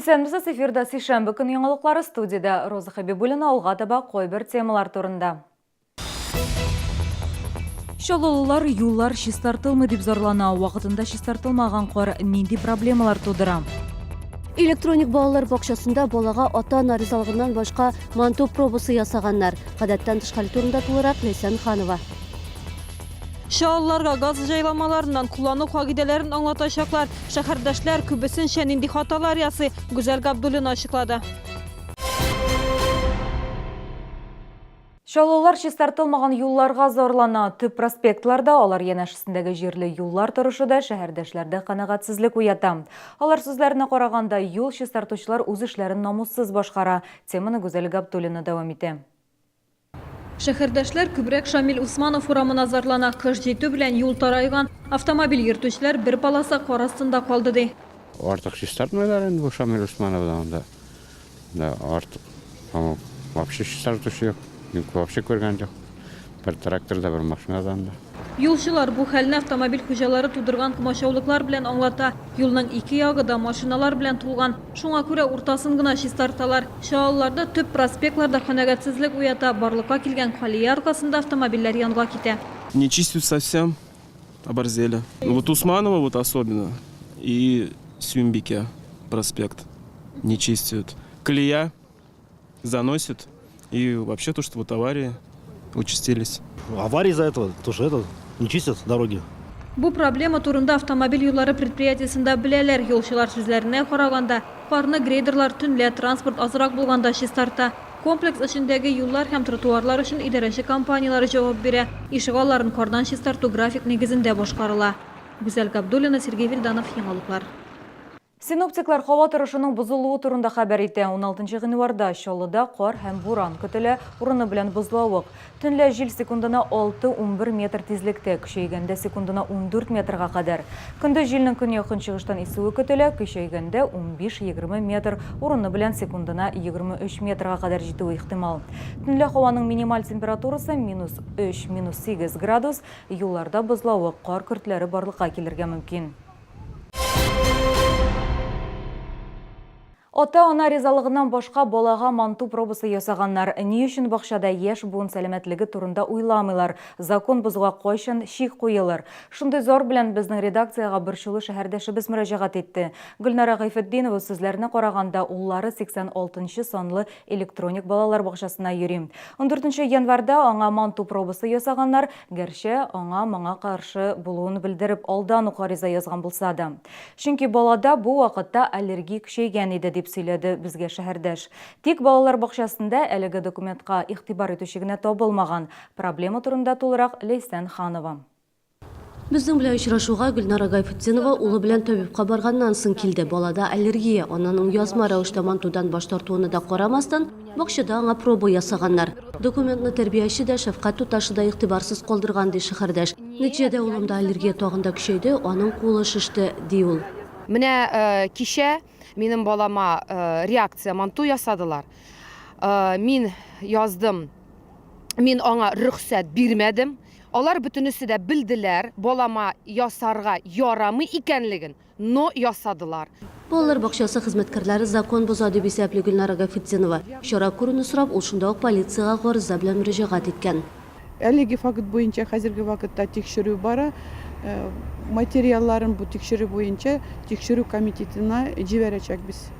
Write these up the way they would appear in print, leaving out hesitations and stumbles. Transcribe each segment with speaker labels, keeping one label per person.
Speaker 1: Исәнмесез, эфирда сейшәмбе көн яңалыклары, студияда Роза Хабибуллина, алга таба койбер темалар турында. Шололулар, юллар чистартылмый дип зарлана, вакытында чистартылмаган кар нинди проблемалар тудыра?
Speaker 2: Электроник балалар бакчасында балага ата-ана ризалыгыннан башка манту пробасы ясаганнар. Гадәттән тышкары турында тулырак Лейсан Ханова.
Speaker 3: Шаалларга газ жайламаларынан куллану кагыйдәләрен аңлатачаклар. Шәһәрдәшләр күбесенчә нинди хаталар ясый, Гүзәл Габдуллина ачыклады.
Speaker 1: Шололулар чистартылмаган юлларга зарлана. Төп проспектларда, алар янәшәсендәге җирле юллар торышуда шәһәрдәшләрдә канагатьсезлек уята. Алар сүзләренә караганда, юл чистартучылар үз эшләрен намуссыз башкара. Теманы Гүзәл Габдуллина дәвам итә.
Speaker 3: Шәһәрдәшләр күбрәк Шамил Усманов урамына зарлана. Кыш җитү белән юл тарайган, автомобиль йөртүчеләр бер полоса кар астында калды ди.
Speaker 4: Артык чистартмыйлар инде бу Шамил Усмановдан да артык. Вообще чистартучы юк. Вообще көргән юк. Бер тракторда, бер машинадан да.
Speaker 3: Юлчылар бу хәлне автомобиль хуҗалары тудырган комачаулыклар белән аңлата. Юлның ике ягы да машиналар белән тулган. Шуңа күрә уртасын гына чистарталар. Шаалларда төп проспектларда канагатьсезлек уята. Барлыкка килгән хәлия аркасында автомобильләр янга китә.
Speaker 5: Не чистят совсем, оборзели. Вот Усманова вот особенно и Сюмбике проспект не чистят. Колея заносит и вообще то, что вот аварии участились.
Speaker 6: Аварии из-за этого, то что это не чистят дороги.
Speaker 3: Бу проблема турында автомобиль юллары предприятиесында беләләр. Юлчылар сүзләренә караганда, карны грейдерлар төнлә транспорт азрак булганда чистарта. Комплекс эчендәге юллар һәм тротуарлар өчен идарәче компаниялары җавап бирә. Ишегалларын кардан чистарту график нигезендә башкарыла. Гүзәл Габдуллина, Сергей Вильданов, яңалыклар.
Speaker 1: Синоптиклар һава торышының бозылуы турында хәбәр итә. 16 гыйнварда Чаллыда кар һәм буран көтелә, урыны белән бозлавык. Төнлә җил секундына 6-11 метр тизлектә, көчәйгәндә секундына 14 метрга кадәр. Көндез җилнең көньяк-көнчыгыштан исүе көтелә, көчәйгәндә 15-20 метр, урыны белән секундына 23 метрга кадәр җитүе ихтимал. Төнлә һаваның минималь температурасы -3, -8 градус, юлларда бозлавык, кар көртләре барлыкка килергә мөмкин. Ата-ана ризалыгыннан башка балага манту пробасы ясаганнар. Ни өчен бакчада яшь буын сәламәтлеге турында уйламыйлар. Закон бозуга кайчан шик куелыр. Шундый зор белән безнең редакцияга борчулы шәһәрдәшебез мөрәҗәгать итте. Гөлнара Гайфетдинова сүзләренә караганда, уллары 86 санлы электроник балалар бакчасына йөри. 14 январда аңа манту пробасы ясаганнар, гәрчә аңа моңа каршы булуын белдереп алдан ук ариза язган булса да. Чөнки балада бу вакытта аллергия көчәйгән иде дип сөйләде безгә шәһәрдәш. Тик балалар бакчасында әлеге документка игътибар итүче генә табылмаган. Проблема турында тулырак Лейсан Ханова.
Speaker 2: Безнең белән очрашуга Гөлнара Гайфетдинова улы белән табибка барганнан соң килде. Балада аллергия, ананың язма рәвештә мантудан баш тартуына да карамастан, бакчада аңа проба ясаганнар. Документны тәрбияче дә, шәфкать туташы да игътибарсыз калдырган ди шәһәрдәш. Нәтиҗәдә улымда аллергия тагында көчәйде, аның кулы шиште ди ул.
Speaker 7: Менә кичә минем балама реакция манту ясадылар. Мин яздым, мин аңа рөхсәт бирмәдем. Алар бөтенесе дә белделәр, балама ясарга ярамый икәнлеген, но ясадылар.
Speaker 2: Балалар бакчасы хезмәткәрләре закон боза дип исәпле Гөлнара Гайфетдинова. Чара күрүне сорап, ул шунда ук полициягә гариза белән мөрәҗәгать иткән.
Speaker 8: Әлеге факт буенча хәзерге вакытта тикшерү бара. Материалларын бу тикшерү буенча тикшерү комитетына җибәрәчәкбез.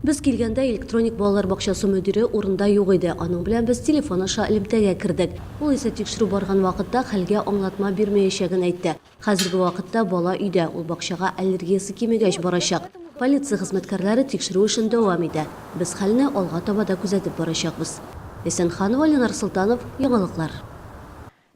Speaker 2: Без килгәндә электроник балалар бакчасы мөдире урында юк иде. Аның белән без телефон аша элемтәгә кирдек. Ул исә тикшерү барган вакытта хәлгә аңлатма бирмәячәген әйтте. Хәзерге вакытта бала өйдә, ул бакчага аллергиясе кимегәч барачак. Полиция хезмәткәрләре тикшерү эшен дәвам итә. Без хәлне алга таба да күзәтеп барачакбыз. Лейсан Ханова, Ленар Султанов, яңалыклар.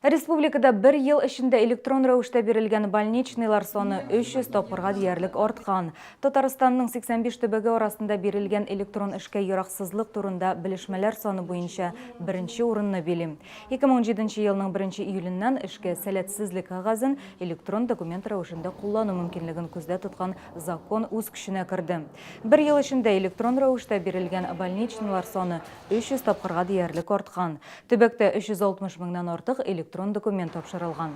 Speaker 1: Республикада бер ел эчендә электрон рәвештә бирелгән больничныйлар саны 300 тапкырга диярлек арткан. Татарстанның 85 төбәге арасында бирелгән электрон эшкә яраксызлык турында белешмәләр саны буенча беренче урынны били. 2017 елның 1 июленнән эшкә сәләтсезлек кагазын электрон документ рәвешендә куллану мөмкинлеген күздә тоткан закон үз көченә керде. Бер ел эчендә электрон рәвештә бирелгән больничныйлар саны 300 тапкырга диярлек арткан. Төбәктә 360 меңнән артык электрон документ тапшырылган.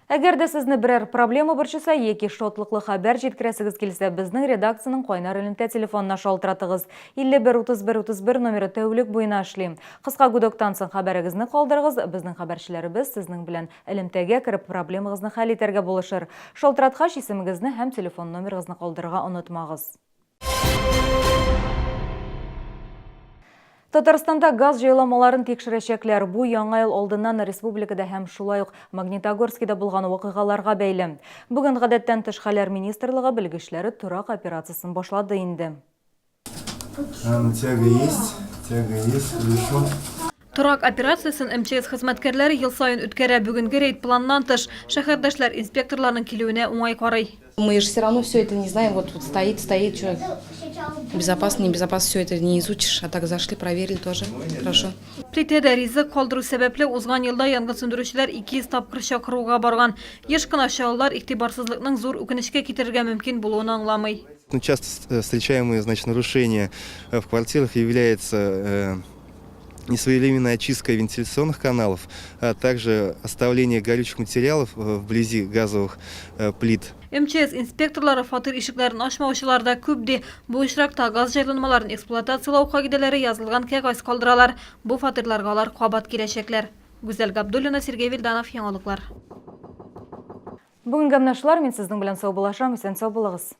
Speaker 1: Әгер де сізні бірер проблема бірчіса, екі шотлықлы хабар жеткіресігіз келсе, біздің редакцияның қойнар ілінті телефонына шалтыратығыз. 51-31-31 номері тәулік бойына ашлим. Қысқа гудоктан соң хабарыңызны қалдырығыз, біздің хабаршыларыбыз сіздің білән ілімтеге кіріп проблемағызны хәл етерге болышыр. Шалтыратқаш есіміңізні һәм телефон номеріңізні қалдырға ұнытмағыз. Татарстанда газ жайламаларын текшірешеклер. Бу яңа ел алдынан республикада һәм шулай ук Магнитогорскида булган вакыйгаларга бәйле. Бүген гадәттән тыш хәлләр министрлыгы белгечләре торак операциясын башлады инде.
Speaker 9: Тяга есть, хорошо.
Speaker 3: Торак операциясын МЧС хезмәткәрләре ел сайын үткәрә. Бүгенге рейд планнан тыш шәһәрдәшләр инспекторларның килүенә уңай карый.
Speaker 10: Мы же все равно все это не знаем. Вот тут стоит, что безопасно, небезопасно, все это не изучишь. А так зашли, проверили тоже. Хорошо.
Speaker 3: Плитәдә ризык калдыру сәбәпле узган елда янгын сөндерүчеләр 200 тапкыр чакыруга барган. Еш кына чаллар игътибарсызлыкның зур үкенечкә китергә мөмкин булуын аңламый.
Speaker 9: Часто встречаемые нарушения в квартирах является несвоевременная очистка вентиляционных каналов, а также оставление горючих материалов вблизи газовых плит.
Speaker 3: МЧС инспекторлары фатир ишекләрен ачмаучыларда күп ди. Бу очракта газ җайланмаларын эксплуатациялау кагыйдәләре язылган кәгазь калдыралар. Бу фатирларга алар кабат киләчәкләр. Гүзәл Габдуллина, Сергей Вильданов, яңалыклар.
Speaker 1: Бүгін гәмнәшләр, мен сезнең белән сау булашам, исән сау булыгыз.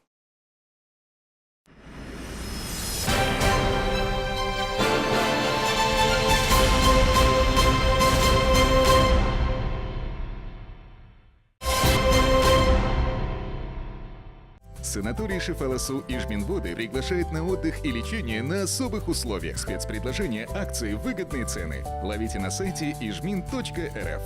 Speaker 11: Санаторий ШФЛСУ Ижминводы приглашает на отдых и лечение на особых условиях. Спецпредложения, акции, выгодные цены. Ловите на сайте ижмин.рф.